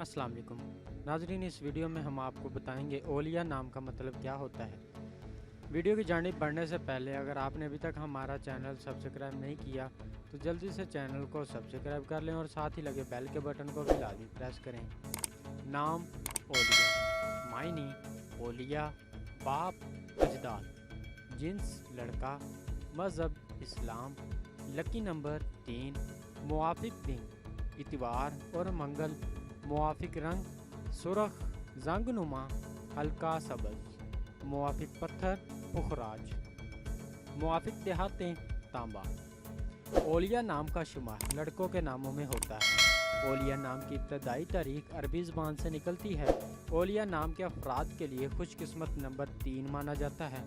अस्सलाम वालेकुम नाजरीन, इस वीडियो में हम आपको बताएंगे ओलिया नाम का मतलब क्या होता है। वीडियो की जानिब बढ़ने से पहले अगर आपने अभी तक हमारा चैनल सब्सक्राइब नहीं किया तो जल्दी से चैनल को सब्सक्राइब कर लें और साथ ही लगे बेल के बटन को भी लाजमी प्रेस करें। नाम ओलिया, मायने ओलिया, बाप अजदाद, जिन्स लड़का, मज़हब इस्लाम, लकी नंबर 3, मुआफिक दिन इतवार और मंगल, मुआफिक रंग सुरख जंगनुमा हल्का सब्ज, मुआफिक पत्थर पुखराज, मुआफिक देहातें तांबा। ओलिया नाम का शुमार लड़कों के नामों में होता है। ओलिया नाम की इब्तदाई तारीख अरबी ज़बान से निकलती है। ओलिया नाम के अफराद के लिए खुशकिस्मत नंबर 3 माना जाता है।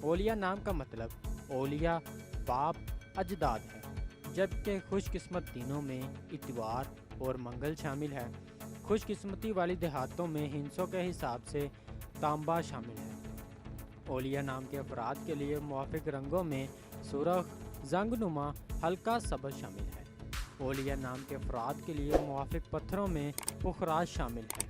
ओलिया नाम का मतलब ओलिया बाप अजदाद है, जबकि खुशकिस्मत दिनों में इतवार और मंगल शामिल है। खुशकिस्मती वाली देहातों में हिंसों के हिसाब से तांबा शामिल है। ओलिया नाम के अफराद के लिए मुआफिक रंगों में सुरख जंगनुमा हल्का सब्ज शामिल है। ओलिया नाम के अफराद के लिए मुआफिक पत्थरों में पुखराज शामिल है।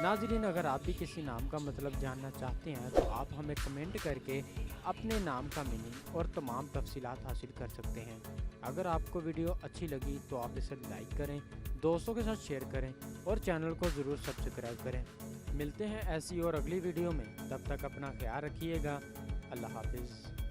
नाजरीन, अगर आप भी किसी नाम का मतलब जानना चाहते हैं तो आप हमें कमेंट करके अपने नाम का मीनिंग और तमाम तफसीलात हासिल कर सकते हैं। अगर आपको वीडियो अच्छी लगी तो आप इसे लाइक करें, दोस्तों के साथ शेयर करें और चैनल को ज़रूर सब्सक्राइब करें। मिलते हैं ऐसी और अगली वीडियो में, तब तक अपना ख्याल रखिएगा। अल्लाह हाफिज़।